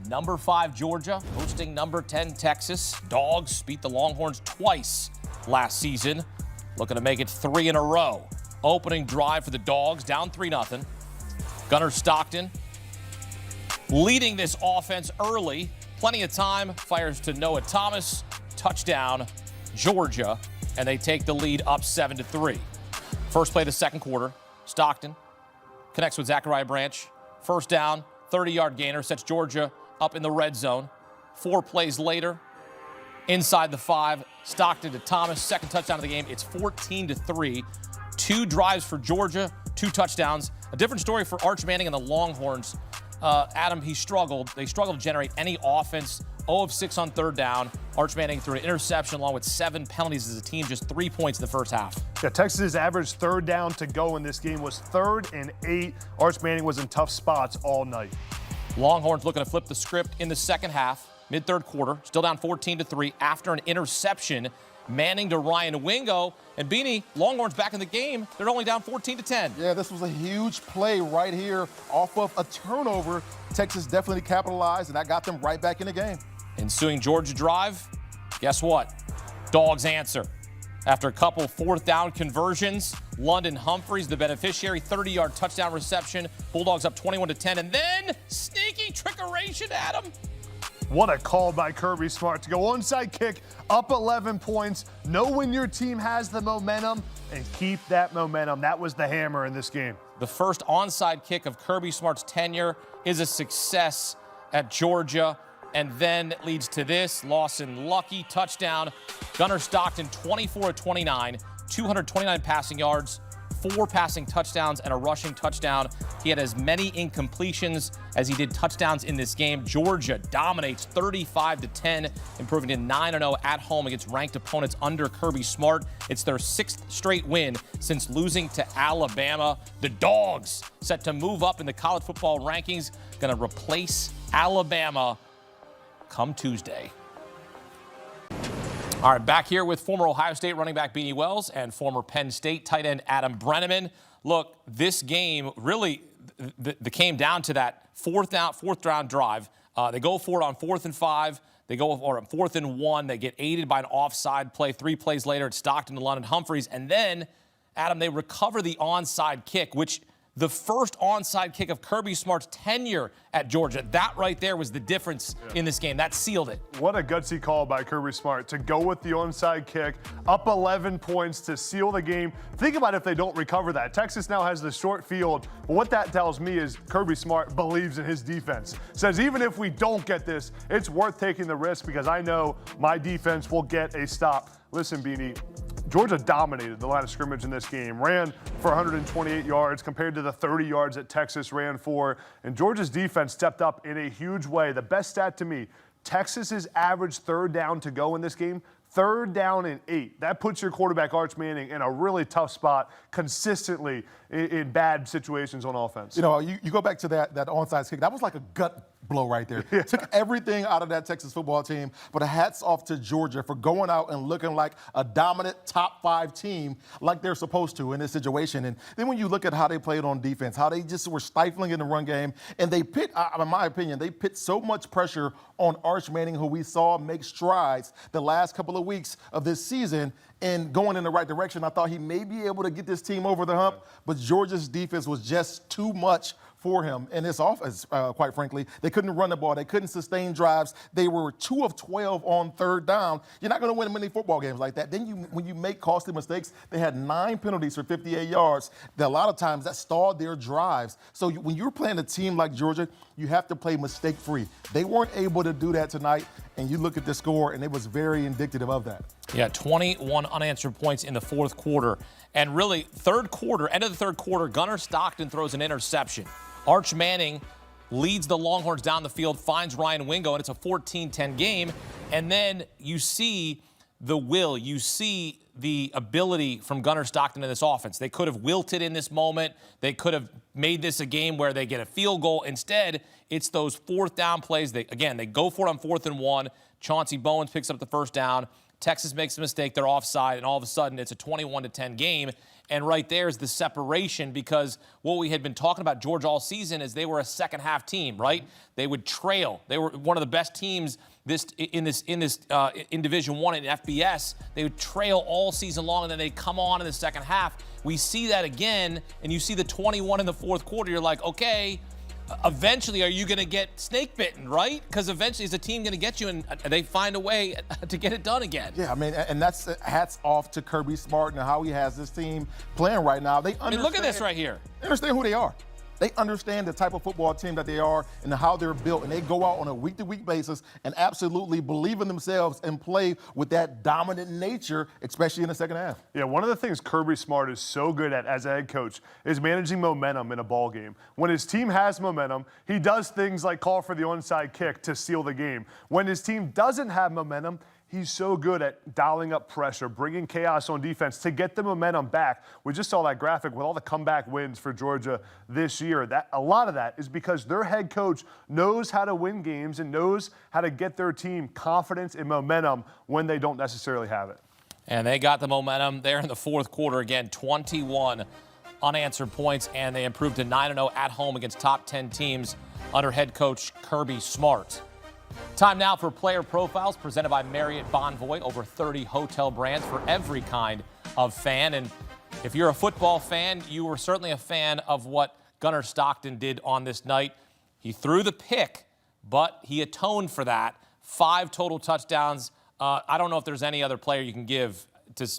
Number 5 Georgia hosting number 10 Texas. Dogs beat the Longhorns twice last season, looking to make it 3 in a row. Opening drive for the Dogs, down 3-0. Gunner Stockton leading this offense early. Plenty of time, fires to Noah Thomas. Touchdown, Georgia, and they take the lead up 7-3. First play of the second quarter, Stockton connects with Zachariah Branch. First down, 30-yard gainer, sets Georgia up in the red zone. 4 plays later, inside the 5, Stockton to Thomas, second touchdown of the game. It's 14-3. 2 drives for Georgia, 2 touchdowns. A different story for Arch Manning and the Longhorns. Adam, he struggled. They struggled to generate any offense. 0 of 6 on third down. Arch Manning threw an interception along with 7 penalties as a team, just 3 points in the first half. Yeah, Texas's average third down to go in this game was 3rd and 8. Arch Manning was in tough spots all night. Longhorns looking to flip the script in the second half, mid-third quarter, still down 14-3 after an interception. Manning to Ryan Wingo. And Beanie, Longhorns back in the game. They're only down 14-10. Yeah, this was a huge play right here off of a turnover. Texas definitely capitalized, and that got them right back in the game. Ensuing Georgia drive, guess what? Dogs answer. After a couple 4th down conversions, London Humphreys, the beneficiary, 30-yard touchdown reception. Bulldogs up 21-10. And then sneaky trickeration, Adam. What a call by Kirby Smart to go onside kick, up 11 points, know when your team has the momentum, and keep that momentum. That was the hammer in this game. The first onside kick of Kirby Smart's tenure is a success at Georgia, and then it leads to this. Lawson Lucky touchdown. Gunner Stockton, 24 of 29, 229 passing yards, 4 passing touchdowns and a rushing touchdown. He had as many incompletions as he did touchdowns in this game. Georgia dominates 35-10, improving to 9-0 at home against ranked opponents under Kirby Smart. It's their 6th straight win since losing to Alabama. The Dogs set to move up in the college football rankings, going to replace Alabama come Tuesday. All right, back here with former Ohio State running back Beanie Wells and former Penn State tight end Adam Breneman. Look, this game really came down to that fourth down drive. They go for it on 4th and 5. They go for it on 4th and 1. They get aided by an offside play. 3 plays later, it's Stockton to London Humphreys. And then, Adam, they recover the onside kick, which the first onside kick of Kirby Smart's tenure at Georgia. That right there was the difference in this game. That sealed it. What a gutsy call by Kirby Smart to go with the onside kick, up 11 points to seal the game. Think about if they don't recover that. Texas now has the short field. But what that tells me is Kirby Smart believes in his defense. Says even if we don't get this, it's worth taking the risk because I know my defense will get a stop. Listen, Beanie, Georgia dominated the line of scrimmage in this game, ran for 128 yards compared to the 30 yards that Texas ran for, and Georgia's defense stepped up in a huge way. The best stat to me, Texas's average third down to go in this game, 3rd down and 8. That puts your quarterback, Arch Manning, in a really tough spot consistently in bad situations on offense. You know, you go back to that onside kick. That was like a gut blow right there. Yeah. Took everything out of that Texas football team. But hats off to Georgia for going out and looking like a dominant top 5 team like they're supposed to in this situation. And then when you look at how they played on defense, how they just were stifling in the run game, and they put, in my opinion, they put so much pressure on Arch Manning, who we saw make strides the last couple of weeks of this season and going in the right direction. I thought he may be able to get this team over the hump, but Georgia's defense was just too much for him in this offense, quite frankly. They couldn't run the ball. They couldn't sustain drives. They were 2 of 12 on 3rd down. You're not going to win many football games like that. Then when you make costly mistakes, they had 9 penalties for 58 yards. A lot of times that stalled their drives. So when you're playing a team like Georgia, you have to play mistake-free. They weren't able to do that tonight, and you look at the score, and it was very indicative of that. Yeah, 21 unanswered points in the 4th quarter. And really, end of the 3rd quarter, Gunner Stockton throws an interception. Arch Manning leads the Longhorns down the field, finds Ryan Wingo, and it's a 14-10 game. And then you see the will, you see the ability from Gunner Stockton in this offense. They could have wilted in this moment. They could have made this a game where they get a field goal. Instead, it's those 4th down plays. They go for it on 4th and 1. Chauncey Bowens picks up the first down. Texas makes a mistake. They're offside, and all of a sudden, it's a 21-10 game. And right there is the separation, because what we had been talking about Georgia all season is they were a second-half team, right? They would trail. They were one of the best teams in Division I in FBS. They would trail all season long, and then they'd come on in the second half. We see that again, and you see the 21 in the fourth quarter. You're like, okay, eventually are you going to get snake bitten, right? Because eventually is the team going to get you, and they find a way to get it done again. Yeah, I mean, and that's hats off to Kirby Smart and how he has this team playing right now. They understand, look at this right here. They understand who they are. They understand the type of football team that they are and how they're built, and they go out on a week-to-week basis and absolutely believe in themselves and play with that dominant nature, especially in the second half. Yeah, one of the things Kirby Smart is so good at as a head coach is managing momentum in a ball game. When his team has momentum, he does things like call for the onside kick to seal the game. When his team doesn't have momentum, he's so good at dialing up pressure, bringing chaos on defense to get the momentum back. We just saw that graphic with all the comeback wins for Georgia this year. A lot of that is because their head coach knows how to win games and knows how to get their team confidence and momentum when they don't necessarily have it. And they got the momentum there in the fourth quarter. Again, 21 unanswered points, and they improved to 9-0 at home against top 10 teams under head coach Kirby Smart. Time now for Player Profiles, presented by Marriott Bonvoy. Over 30 hotel brands for every kind of fan. And if you're a football fan, you were certainly a fan of what Gunner Stockton did on this night. He threw the pick, but he atoned for that. 5 total touchdowns. I don't know if there's any other player you can give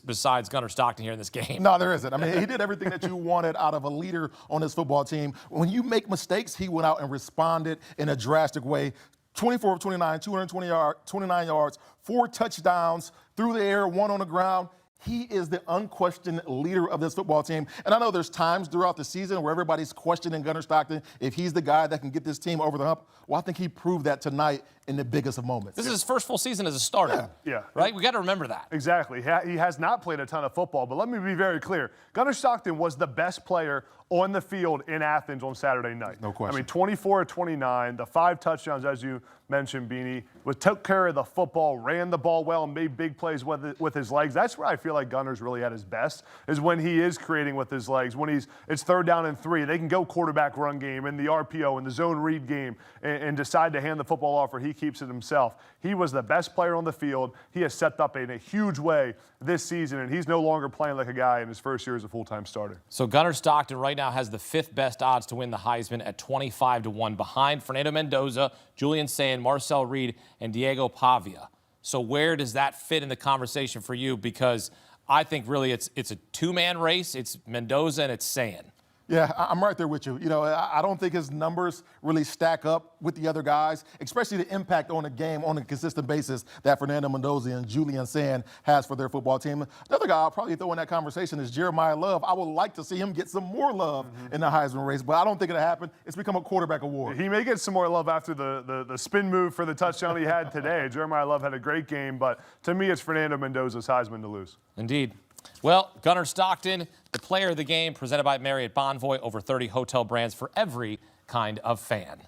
besides Gunner Stockton here in this game. No, there isn't. I mean, he did everything that you wanted out of a leader on this football team. When you make mistakes, he went out and responded in a drastic way. 24 of 29, 29 yards, 4 touchdowns, through the air, 1 on the ground. He is the unquestioned leader of this football team. And I know there's times throughout the season where everybody's questioning Gunner Stockton if he's the guy that can get this team over the hump. Well, I think he proved that tonight in the biggest of moments. This is his first full season as a starter. Yeah. Right? We got to remember that. Exactly. He has not played a ton of football, but let me be very clear. Gunner Stockton was the best player on the field in Athens on Saturday night. No question. I mean, 24 of 29, the 5 touchdowns, as you mentioned, Beanie, took care of the football, ran the ball well, and made big plays with his legs. That's where I feel like Gunner's really at his best, is when he is creating with his legs. When it's 3rd down and 3, they can go quarterback run game in the RPO and the zone read game and decide to hand the football off, or he keeps it himself. He was the best player on the field. He has stepped up in a huge way this season, and he's no longer playing like a guy in his first year as a full-time starter. So Gunner Stockton right now has the 5th best odds to win the Heisman at 25-1, behind Fernando Mendoza, Julian Sayin, Marcel Reed, and Diego Pavia. So where does that fit in the conversation for you? Because I think really it's a 2-man race. It's Mendoza and it's Sayin. Yeah, I'm right there with you. You know, I don't think his numbers really stack up with the other guys, especially the impact on the game on a consistent basis that Fernando Mendoza and Julian Sayin has for their football team. Another guy I'll probably throw in that conversation is Jeremiah Love. I would like to see him get some more love in the Heisman race, but I don't think it'll happen. It's become a quarterback award. He may get some more love after the spin move for the touchdown he had today. Jeremiah Love had a great game, but to me it's Fernando Mendoza's Heisman to lose. Indeed. Well, Gunner Stockton, the player of the game, presented by Marriott Bonvoy, over 30 hotel brands for every kind of fan.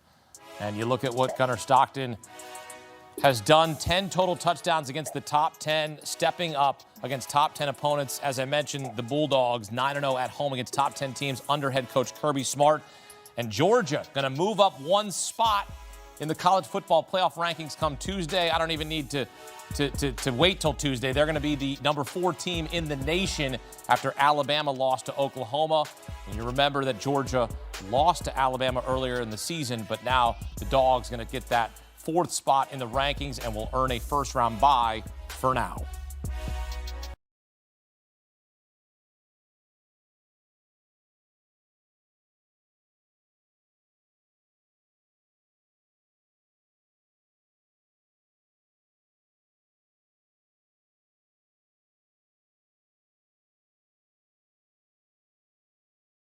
And you look at what Gunner Stockton has done, 10 total touchdowns against the top 10, stepping up against top 10 opponents. As I mentioned, the Bulldogs 9-0 at home against top 10 teams under head coach Kirby Smart. And Georgia going to move up 1 spot in the college football playoff rankings come Tuesday. I don't even need to wait till Tuesday. They're going to be the number 4 team in the nation after Alabama lost to Oklahoma. And you remember that Georgia lost to Alabama earlier in the season, but now the Dogs going to get that 4th spot in the rankings and will earn a first-round bye for now.